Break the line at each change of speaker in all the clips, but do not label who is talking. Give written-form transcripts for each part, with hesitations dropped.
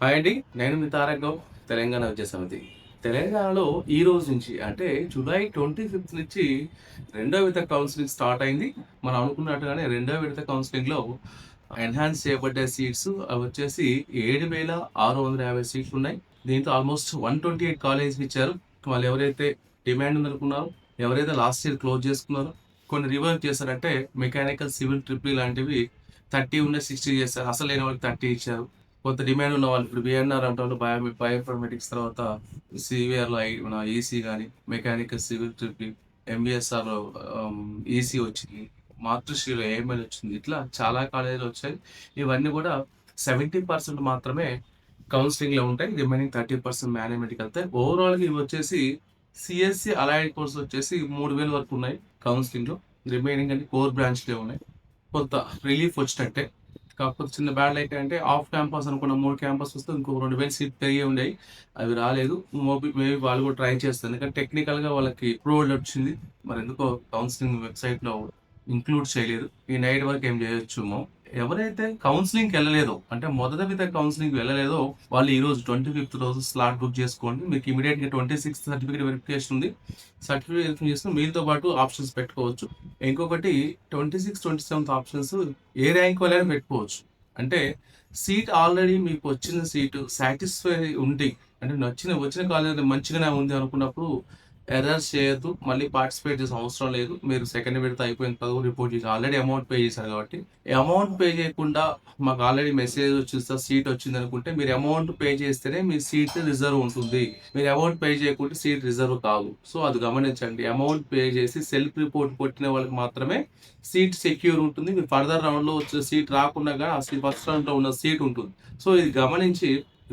Hi అండి. నేను మీ తారక్ గౌడ్, తెలంగాణ విద్యా సమితి. తెలంగాణలో ఈ రోజు నుంచి అంటే జూలై 25 నుంచి రెండో విడత కౌన్సెలింగ్ స్టార్ట్ అయింది. మనం అనుకున్నట్టుగానే రెండో విడత కౌన్సెలింగ్‌లో ఎన్హాన్స్ చేయబడ్డ సీట్స్ అవొచ్చేసి 7,650 సీట్లున్నాయి. దీంట్లో ఆల్మోస్ట్ 128 కాలేజ్‌కి ఇచ్చారు. వాళ్ళు ఎవరైతే డిమాండ్ ఉందనుకున్నారో, ఎవరైతే లాస్ట్ ఇయర్ క్లోజ్ చేసుకున్నారో, కొన్ని రివర్స్ చేశారంటే మెకానికల్, సివిల్, ట్రిపుల్ ఈ లాంటివి 30 ఉన్న 60 చేశారు. అసలు లేని వాళ్ళకి 30 ఇచ్చారు. కొంత డిమాండ్ ఉన్న వాళ్ళు ఇప్పుడు బిఎన్ఆర్ అంటారు, బయోఇన్ఫర్మేటిక్స్ తర్వాత సివిఆర్‌లో మన ఈసీ గాని, mechanical, civil, triple E, ఎంబీఎస్ఆర్‌లో EC వచ్చింది. మాతృశ్రీలో ఏఎంఎల్ వచ్చింది. ఇట్లా చాలా కాలేజీలు వచ్చాయి. ఇవన్నీ కూడా 70% మాత్రమే కౌన్సెలింగ్‌లో ఉంటాయి. రిమైనింగ్ 30% మేనేజ్మెంట్‌కి వెళ్తాయి. ఓవరాల్‌గా ఇవి వచ్చేసి సీఎస్‌సి అలైడ్ కోర్సులు వచ్చేసి 3,000 వరకు ఉన్నాయి కౌన్సెలింగ్‌లో. రిమైనింగ్ అన్ని కోర్ బ్రాంచ్‌లే ఉన్నాయి. కొంత రిలీఫ్ వచ్చినట్టే. కాకపోతే చిన్న బ్యాడ్ లైట్ అంటే ఆఫ్ క్యాంపస్ అనుకున్న 3 క్యాంపస్ వస్తే ఇంకో 2,000 సీట్లు పెరిగి ఉండేవి. అవి రాలేదు. మేబీ వాళ్ళు కూడా ట్రై చేస్తారు. ఎందుకంటే టెక్నికల్‌గా వాళ్ళకి అప్రూవల్ వచ్చింది. మరెందుకో కౌన్సెలింగ్ వెబ్‌సైట్‌లో ఇంక్లూడ్ చేయలేదు. ఈ నైట్ వరకు ఏం చేయొచ్చేమో. ఎవరైతే కౌన్సెలింగ్‌కి ఎళ్ళలేదో అంటే మొదటి విడత కౌన్సెలింగ్‌కి వెళ్ళలేదో వాళ్ళు ఈరోజు 25థ్ రోజు స్లాట్ బుక్ చేసుకోండి. మీకు ఇమ్మీడియేట్‌గా 26థ్ సర్టిఫికేట్ వెరిఫికేషన్ ఉంది. సర్టిఫికేట్ వెరిఫికేషన్ చేసుకొని మీతో పాటు ఆప్షన్స్ పెట్టుకోవచ్చు. ఇంకొకటి 26, 27థ్ ఆప్షన్స్ ఏ ర్యాంక్ వాళ్ళైనా పెట్టుకోవచ్చు. అంటే సీట్ ఆల్రెడీ మీకు వచ్చిన సీటు సాటిస్ఫై ఉండి అంటే వచ్చిన కాలేజ్ మంచిగానే ఉంది అనుకున్నప్పుడు ఎర్రర్స్ చేయొద్దు. మళ్ళీ పార్టిసిపేట్ చేసిన అవసరం లేదు. మీరు సెకండ్ విడత అయిపోయిన తర్వాత రిపోర్ట్ చేసి ఆల్రెడీ అమౌంట్ పే చేశారు కాబట్టి, ఈ అమౌంట్ పే చేయకుండా మాకు ఆల్రెడీ మెసేజ్ వచ్చింది సార్ సీట్ వచ్చింది అనుకుంటే మీరు అమౌంట్ పే చేస్తేనే మీ సీట్ రిజర్వ్ ఉంటుంది. మీరు అమౌంట్ పే చేయకుంటే సీట్ రిజర్వ్ కాదు. సో అది గమనించండి. అమౌంట్ పే చేసి సెల్ఫ్ రిపోర్ట్ కొట్టిన వాళ్ళకి మాత్రమే సీట్ సెక్యూర్ ఉంటుంది. మీరు ఫర్దర్ రౌండ్‌లో వచ్చే సీట్ రాకున్నా గాని ఆ ఫస్ట్ రౌండ్‌లో ఉన్న సీట్ ఉంటుంది. సో ఇది గమనించి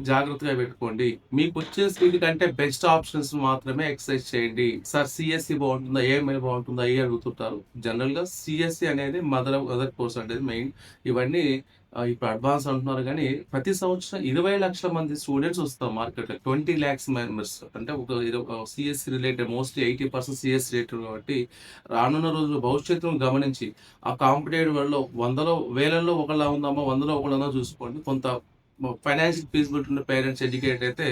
జాగ్రత్తగా పెట్టుకోండి. మీకొచ్చే సీట్ కంటే బెస్ట్ ఆప్షన్స్ మాత్రమే ఎక్సర్సైజ్ చేయండి. సార్ సీఎస్‌సి బావుంటుందా? ఏఎంఎల్ బావుంటుందా? అయ్యి అడుగుతుంటారు. జనరల్‌గా సీఎస్‌సి అనేది మదర్ కోర్స్ అనేది మెయిన్. ఇవన్నీ ఇప్పుడు అడ్వాన్స్ అంటున్నారు గానీ, ప్రతి సంవత్సరం 20,00,000 మంది స్టూడెంట్స్ వస్తారు మార్కెట్‌లో. 20,00,000 మెంబర్స్ అంటే CSC related mostly 80% CSC related కాబట్టి, రానున్న రోజుల్లో భవిష్యత్తును గమనించి, ఆ కాంపిటేటివ్ వరల్డ్‌లో వందలో, వేలల్లో ఒకళ్ళా ఉందామా, వందలో ఒకళ్ళనో చూసుకోండి. కొంత ఫైనాన్షియల్ ఫీజిబిలిటీ ఉన్న పేరెంట్స్ ఎడ్యుకేటెడ్ అయితే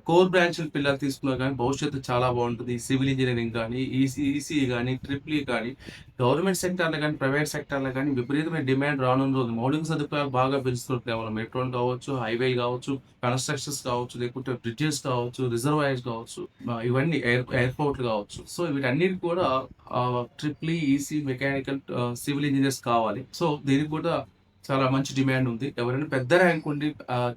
కోర్ బ్రాంచ్‌ల పిల్లలు తీసుకున్నా గానీ భవిష్యత్తు చాలా బావుంటది. సివిల్ ఇంజినీరింగ్ గానీ, ఈసీఈ గానీ, ట్రిపుల్ ఈ గానీ, గవర్నమెంట్ సెక్టార్‌లో గానీ, ప్రైవేట్ సెక్టార్‌లో గానీ విపరీతమైన డిమాండ్ రానున్న రోజులు. మౌలిక సదుపాయాలు బాగా పెంచుతున్నారు కేవలం మెట్రోలు కావచ్చు, హైవేలు కావచ్చు, కన్‌స్ట్రక్షన్స్ కావచ్చు, లేకుంటే బ్రిడ్జెస్ కావచ్చు, రిజర్వాయర్స్ కావచ్చు, ఇవన్నీ ఎయిర్‌పోర్ట్‌లు కావచ్చు. సో వీటన్నిటికి కూడా triple E, EC, mechanical, civil engineers కావాలి. సో దీనికి కూడా చాలా మంచి డిమాండ్ ఉంది. ఎవరైనా పెద్ద ర్యాంక్ ఉండి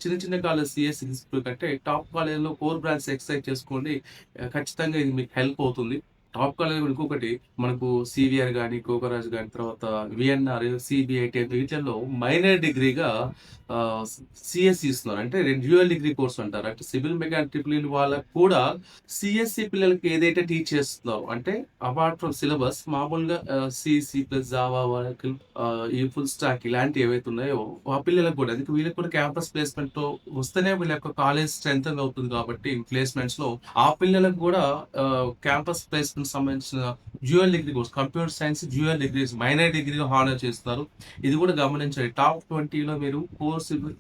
చిన్న చిన్న కాలేజ్ సీఎస్‌సి తీసుకునే కంటే టాప్ కాలేజ్‌లో కోర్ బ్రాంచ్ ఎక్సర్సైజ్ చేసుకోండి. ఖచ్చితంగా ఇది మీకు హెల్ప్ అవుతుంది. టాప్ కాలేజ్ ఇంకొకటి మనకు సీవీఆర్ గాని, కోకరాజ్ గాని, తర్వాత వీఎన్ఆర్, సీబీఐటీ వీటిల్లో మైనర్ డిగ్రీగా ఆహ్, సీఎస్‌సి ఇస్తున్నారు. అంటే డ్యూయల్ డిగ్రీ కోర్స్ అంటారు. అంటే సివిల్ మెకానిక్ ట్రిపుల్ ఈ వాళ్ళకి కూడా సీఎస్‌సి పిల్లలకి ఏదైతే టీచ్ చేస్తున్నారో అంటే అపార్ట్ ఫ్రమ్ సిలబస్ మామూలుగా సి ప్లస్ జావా, ఒరాకిల్, ఈ ఫుల్ స్టాక్ ఇలాంటివి ఏవైతే ఉన్నాయో ఆ పిల్లలకు కూడా అందుకే వీళ్ళకి కూడా క్యాంపస్ ప్లేస్‌మెంట్‌తో వస్తేనే వీళ్ళ యొక్క కాలేజ్ స్ట్రెంథెన్ అవుతుంది కాబట్టి ప్లేస్‌మెంట్స్‌లో ఆ పిల్లలకు కూడా క్యాంపస్ ప్లేస్‌మెంట్‌కి సంబంధించిన dual degree course computer science dual degrees minor డిగ్రీగా హానర్ చేస్తారు. ఇది కూడా గమనించండి. టాప్ 20లో మీరు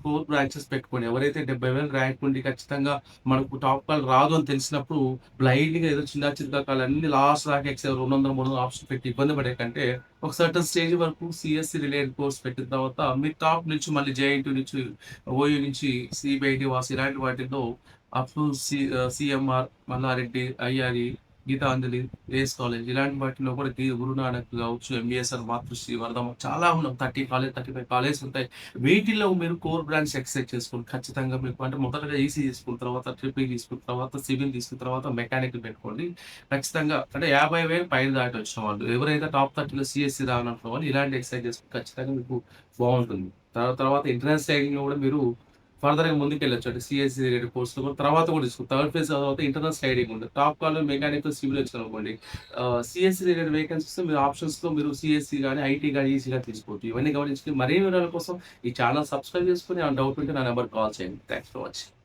కోర్ బ్రాంచెస్ పెట్టుకోండి. ఎవరైతే 70,000 ర్యాంక్ ఉండి ఖచ్చితంగా మనకు టాప్ కాల్ రాదు అని తెలిసినప్పుడు బ్లైండ్‌గా ఏదో చిన్న చితకాలు అన్ని లాస్ట్ దాకా ఎక్సెల్ 200, 300 ఆప్షన్ పెట్టి ఇబ్బంది పడే కంటే ఒక సర్టెన్ స్టేజ్ వరకు సీఎస్‌సి రిలేటెడ్ కోర్స్ పెట్టిన తర్వాత మీరు టాప్ నుంచి మళ్ళీ జేఎన్‌టీయూ నుంచి, ఓయూ నుంచి, సీబీఐటీ, వాసు ఇలాంటి వాటిల్లో up to CMR, Malla Reddy, IRE, Geethanjali, race college ఇలాంటి వాటిలో కూడా గురునానక్ కావచ్చు, ఎంబీఎస్ఆర్, మాతృశ్రీ, వరదమ్మ చాలా ఉన్నాయి. 30 కాలేజ్, 35 కాలేజెస్ ఉంటాయి. వీటిల్లో మీరు కోర్ బ్రాంచ్ ఎక్సర్సైజ్ చేసుకోండి. ఖచ్చితంగా మీకు అంటే మొదటగా ఈసీ తీసుకున్న తర్వాత, ట్రిపుల్ ఈ తీసుకున్న తర్వాత, సివిల్ తీసుకున్న తర్వాత మెకానికల్ పెట్టుకోండి. ఖచ్చితంగా అంటే 50,000 పైన దాటి వచ్చిన వాళ్ళు ఎవరైతే టాప్ 30లో సీఎస్‌సి రాననుకున్న వాళ్ళు ఇలాంటి ఎక్సర్సైజ్ చేసుకుంటే ఖచ్చితంగా మీకు బావుంటుంది. తర్వాత ఇంటర్నల్ స్టైలింగ్‌లో కూడా మీరు ఫర్దర్‌గా ముందుకెళ్ళొచ్చు. అంటే సీఎస్‌సి రిలేటెడ్ కోర్సులు కూడా తర్వాత కూడా థర్డ్ ఫేజ్ తర్వాత ఇంటర్నల్ స్లైడింగ్ ఉంటది. టాప్ కాల్‌లో మెకానికల్, సివిల్ వచ్చిందనుకోండి. సీఎస్‌సి రిలేటెడ్ వేకెన్సీస్ మీరు ఆప్షన్స్‌లో మీరు సీఎస్‌సి గాని, ఐటీ గాని ఈజీగా తీసుకోవచ్చు. ఇవన్నీ గమనించి మరిన్ని వివరాల కోసం ఈ ఛానల్ సబ్స్క్రైబ్ చేసుకొని ఏమైనా డౌట్ ఉంటే నా నంబర్‌కి కాల్ చేయండి. Thanks for watching.